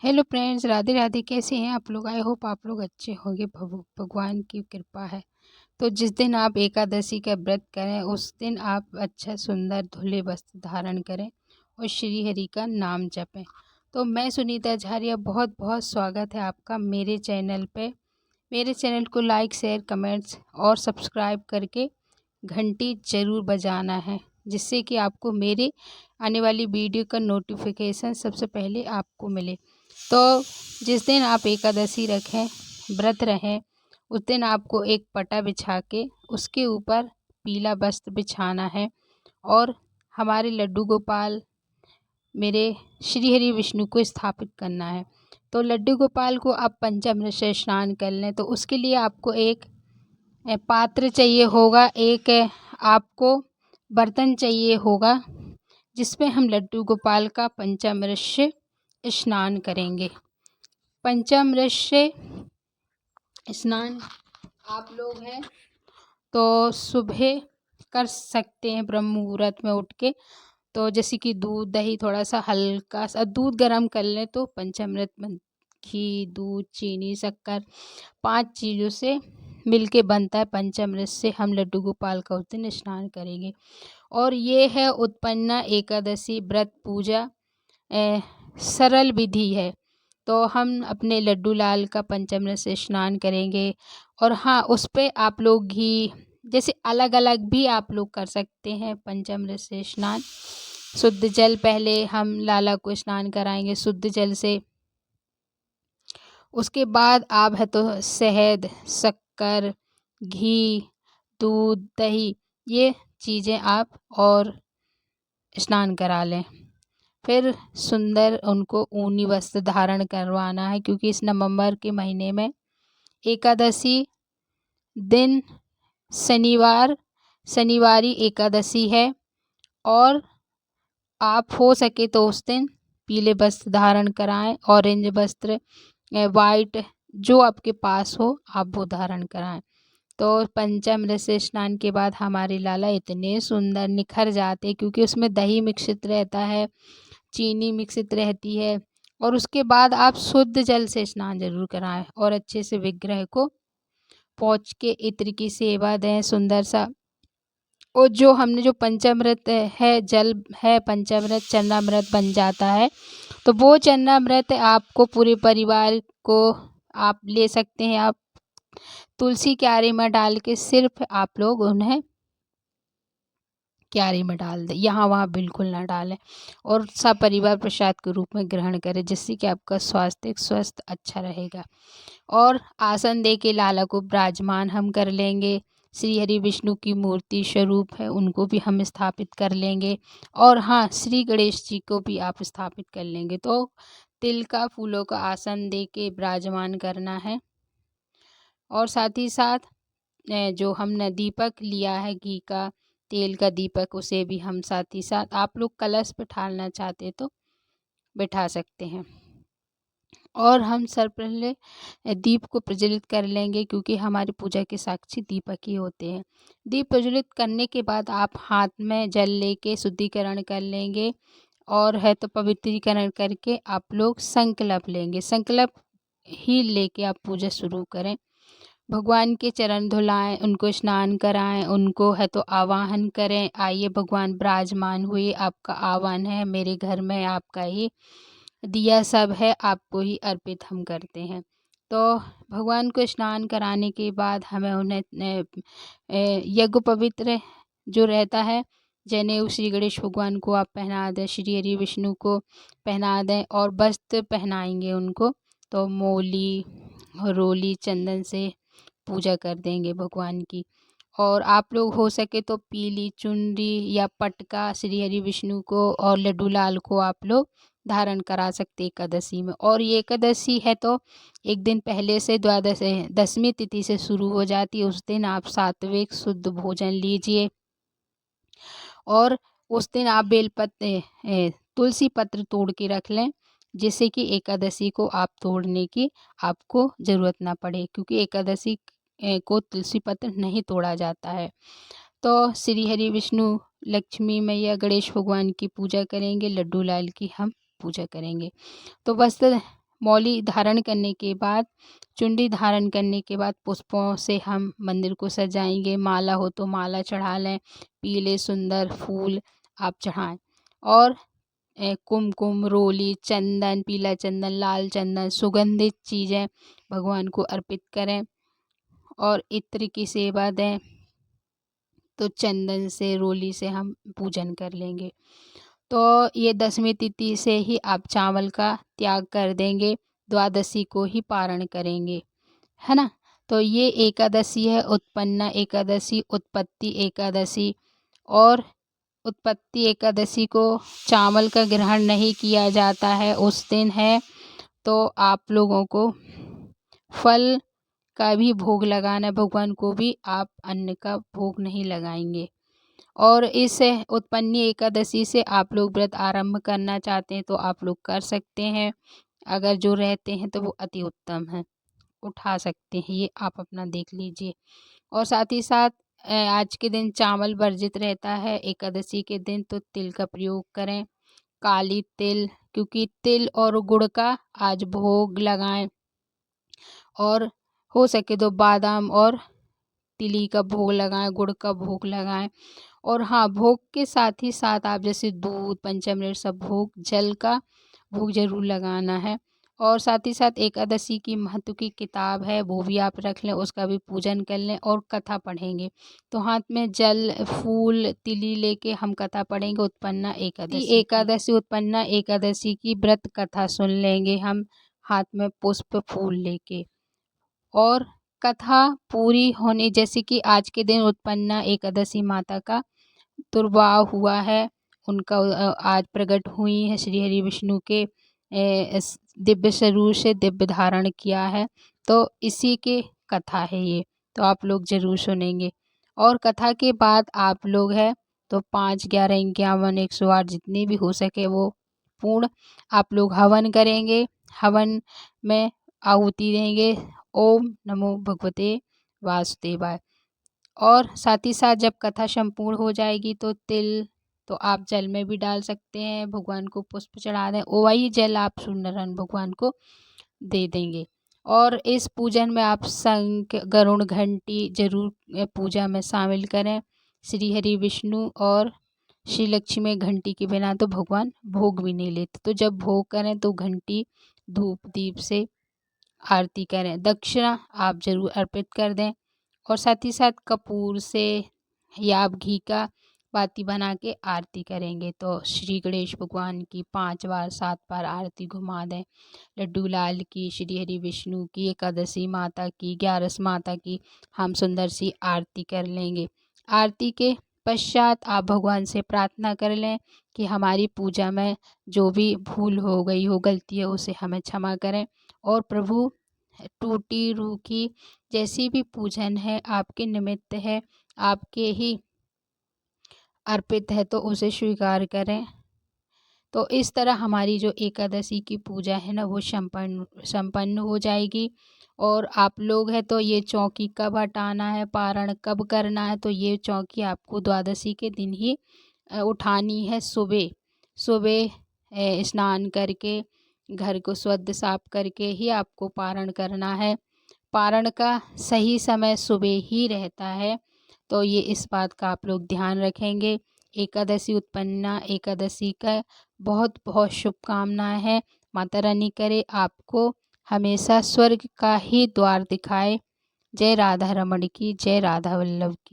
Hello friends, Radhe Radhe. कैसे हैं आप लोग? आई होप आप लोग अच्छे होंगे। भगवान की कृपा है। तो जिस दिन आप एकादशी का व्रत करें उस दिन आप अच्छा सुंदर धुले वस्त्र धारण करें और श्री हरि का नाम जपें। तो मैं सुनीता झारिया, बहुत बहुत स्वागत है आपका मेरे चैनल पे। मेरे चैनल को लाइक शेयर कमेंट्स और सब्सक्राइब करके घंटी ज़रूर बजाना है, जिससे कि आपको मेरे आने वाली वीडियो का नोटिफिकेशन सबसे पहले आपको मिले। तो जिस दिन आप एकादशी रखें, व्रत रहें, उस दिन आपको एक पटा बिछा के उसके ऊपर पीला वस्त्र बिछाना है और हमारे लड्डू गोपाल मेरे श्री हरि विष्णु को स्थापित करना है। तो लड्डू गोपाल को आप पंचामृत से स्नान कर लें। तो उसके लिए आपको एक पात्र चाहिए होगा, एक आपको बर्तन चाहिए होगा, जिसमें हम लड्डू गोपाल का पंचामृत से स्नान करेंगे। पंचामृत से स्नान आप लोग हैं तो सुबह कर सकते हैं ब्रह्म मुहूर्त में उठ के। तो जैसे कि दूध दही थोड़ा सा हल्का सा दूध गर्म कर लें तो पंचामृत घी दूध चीनी शक्कर 5 चीज़ों से मिलके बनता है पंचामृत से हम लड्डू गोपाल का उस दिन स्नान करेंगे। और ये है उत्पन्ना एकादशी व्रत पूजा सरल विधि है। तो हम अपने लड्डू लाल का पंचामृत से स्नान करेंगे। और हाँ, उस पे आप लोग घी जैसे अलग अलग भी आप लोग कर सकते हैं पंचामृत से स्नान। शुद्ध जल पहले हम लाला को स्नान कराएंगे शुद्ध जल से। उसके बाद आप है तो शहद शक्कर घी दूध दही ये चीज़ें आप और स्नान करा लें। फिर सुंदर उनको ऊनी वस्त्र धारण करवाना है, क्योंकि इस नवंबर के महीने में एकादशी दिन शनिवारी एकादशी है। और आप हो सके तो उस दिन पीले वस्त्र धारण कराएं, ऑरेंज वस्त्र वाइट जो आपके पास हो आप वो धारण कराएं। तो पंचामृत से स्नान के बाद हमारे लाला इतने सुंदर निखर जाते, क्योंकि उसमें दही मिश्रित रहता है, चीनी मिश्रित रहती है। और उसके बाद आप शुद्ध जल से स्नान जरूर कराएं और अच्छे से विग्रह को पोंछ के इत्र की सेवा दें सुंदर सा। और जो हमने जो पंचामृत है जल है पंचामृत चरणामृत बन जाता है। तो वो चरणामृत आपको पूरे परिवार को आप ले सकते हैं। आप तुलसी क्यारी में डाल के सिर्फ आप लोग उन्हें क्यारी में डाल दें, यहाँ वहाँ बिल्कुल ना डालें। और सपरिवार प्रसाद के रूप में ग्रहण करें, जिससे कि आपका स्वास्थ्य स्वस्थ अच्छा रहेगा। और आसन दे के लाला को विराजमान हम कर लेंगे। श्री हरि विष्णु की मूर्ति स्वरूप है, उनको भी हम स्थापित कर लेंगे। और हाँ, श्री गणेश जी को भी आप स्थापित कर लेंगे। तो तिल का फूलों का आसन दे के विराजमान करना है। और साथ ही साथ जो हमने दीपक लिया है घी का तेल का दीपक, उसे भी हम साथ ही साथ आप लोग कलश बिठाना चाहते तो बिठा सकते हैं। और हम सर्वपहले दीप को प्रज्वलित कर लेंगे, क्योंकि हमारी पूजा के साक्षी दीपक ही होते हैं। दीप प्रज्वलित करने के बाद आप हाथ में जल लेके शुद्धिकरण कर लेंगे। और है तो पवित्रीकरण करके आप लोग संकल्प लेंगे। संकल्प ही लेके आप पूजा शुरू करें। भगवान के चरण धुलाएं, उनको स्नान कराएं, उनको है तो आवाहन करें, आइए भगवान विराजमान हुए, आपका आह्वान है मेरे घर में, आपका ही दिया सब है, आपको ही अर्पित हम करते हैं। तो भगवान को स्नान कराने के बाद हमें उन्हें यज्ञ पवित्र जो रहता है जनेऊ श्री गणेश भगवान को आप पहना दें, श्री हरि विष्णु को पहना दें और वस्त्र पहनाएंगे उनको। तो मोली रोली चंदन से पूजा कर देंगे भगवान की। और आप लोग हो सके तो पीली चुनरी या पटका श्री हरि विष्णु को और लड्डू लाल को आप लोग धारण करा सकते एकादशी में। और ये एकादशी है तो एक दिन पहले से द्वादश दसवीं तिथि से शुरू हो जाती है। उस दिन आप सात्विक शुद्ध भोजन लीजिए। और उस दिन आप बेलपत्र तुलसी पत्र तोड़ के रख लें, जिससे कि एकादशी को आप तोड़ने की आपको ज़रूरत ना पड़े, क्योंकि एकादशी को तुलसी पत्र नहीं तोड़ा जाता है। तो श्री हरि विष्णु लक्ष्मी मैया गणेश भगवान की पूजा करेंगे, लड्डू लाल की हम पूजा करेंगे। तो वस्त्र मौली धारण करने के बाद, चुंडी धारण करने के बाद पुष्पों से हम मंदिर को सजाएंगे। माला हो तो माला चढ़ा लें, पीले सुंदर फूल आप चढ़ाएं। और कुमकुम, रोली, चंदन, पीला चंदन, लाल चंदन, सुगंधित चीज़ें भगवान को अर्पित करें और इत्र की सेवा दें। तो चंदन से, रोली से हम पूजन कर लेंगे। तो ये 10वीं तिथि से ही आप चावल का त्याग कर देंगे, द्वादशी को ही पारण करेंगे, है ना। तो ये एकादशी है उत्पन्ना एकादशी, उत्पत्ति एकादशी। और उत्पत्ति एकादशी को चावल का ग्रहण नहीं किया जाता है, उस दिन है। तो आप लोगों को फल का भी भोग लगाना है, भगवान को भी आप अन्न का भोग नहीं लगाएंगे। और इस उत्पन्नी एकादशी से आप लोग व्रत आरंभ करना चाहते हैं तो आप लोग कर सकते हैं। अगर जो रहते हैं तो वो अति उत्तम है, उठा सकते हैं, ये आप अपना देख लीजिए। और साथ ही साथ आज के दिन चावल वर्जित रहता है एकादशी के दिन, तो तिल का प्रयोग करें, काली तिल, क्योंकि तिल और गुड़ का आज भोग लगाएं। और हो सके तो बादाम और तिली का भोग लगाएं, गुड़ का भोग लगाएं। और हाँ, भोग के साथ ही साथ आप जैसे दूध, पंचामृत, सब भोग, जल का भोग जरूर लगाना है। और साथ ही साथ एकादशी की महत्व की किताब है, वो भी आप रख लें, उसका भी पूजन कर लें और कथा पढ़ेंगे। तो हाथ में जल, फूल, तिली लेके हम कथा पढ़ेंगे उत्पन्ना एकादशी उत्पन्ना एकादशी की व्रत कथा सुन लेंगे हम, हाथ में पुष्प फूल लेके। और कथा पूरी होने, जैसे कि आज के दिन उत्पन्ना एकादशी माता का दुर्वाह हुआ है, उनका आज प्रकट हुई है, श्री हरि विष्णु के इस दिव्य स्वरूप से दिव्य धारण किया है। तो इसी के कथा है ये, तो आप लोग जरूर सुनेंगे। और कथा के बाद आप लोग है तो 5, 11, 51, 108 जितनी भी हो सके वो पूर्ण आप लोग हवन करेंगे। हवन में आहुति देंगे, ओम नमो भगवते वासुदेवाय। और साथ ही साथ जब कथा संपूर्ण हो जाएगी तो तिल तो आप जल में भी डाल सकते हैं, भगवान को पुष्प चढ़ा दें, वही जल आप सुंदरन भगवान को दे देंगे। और इस पूजन में आप शंख, गरुड़, घंटी जरूर पूजा में शामिल करें। श्री हरि विष्णु और श्री लक्ष्मी घंटी के बिना तो भगवान भोग भी नहीं लेते, तो जब भोग करें तो घंटी, धूप, दीप से आरती करें। दक्षिणा आप जरूर अर्पित कर दें। और साथ ही साथ कपूर से या आप घी का बाती बना के आरती करेंगे। तो श्री गणेश भगवान की 5 बार 7 बार आरती घुमा दें। लड्डू लाल की, श्री हरि विष्णु की, एकादशी माता की, 11 माता की हम सुंदर सी आरती कर लेंगे। आरती के पश्चात आप भगवान से प्रार्थना कर लें कि हमारी पूजा में जो भी भूल हो गई हो, गलती है, उसे हमें क्षमा करें। और प्रभु, टूटी रूखी जैसी भी पूजन है आपके निमित्त है, आपके ही अर्पित है, तो उसे स्वीकार करें। तो इस तरह हमारी जो एकादशी की पूजा है ना, वो संपन्न हो जाएगी। और आप लोग हैं तो ये चौकी कब हटाना है, पारण कब करना है, तो ये चौकी आपको द्वादशी के दिन ही उठानी है। सुबह सुबह स्नान करके घर को शुद्ध साफ करके ही आपको पारण करना है। पारण का सही समय सुबह ही रहता है, तो ये इस बात का आप लोग ध्यान रखेंगे। एकादशी उत्पन्ना एकादशी का बहुत बहुत शुभकामनाएं हैं। माता रानी करे आपको हमेशा स्वर्ग का ही द्वार दिखाए। जय राधा रमण की, जय राधा वल्लभ की।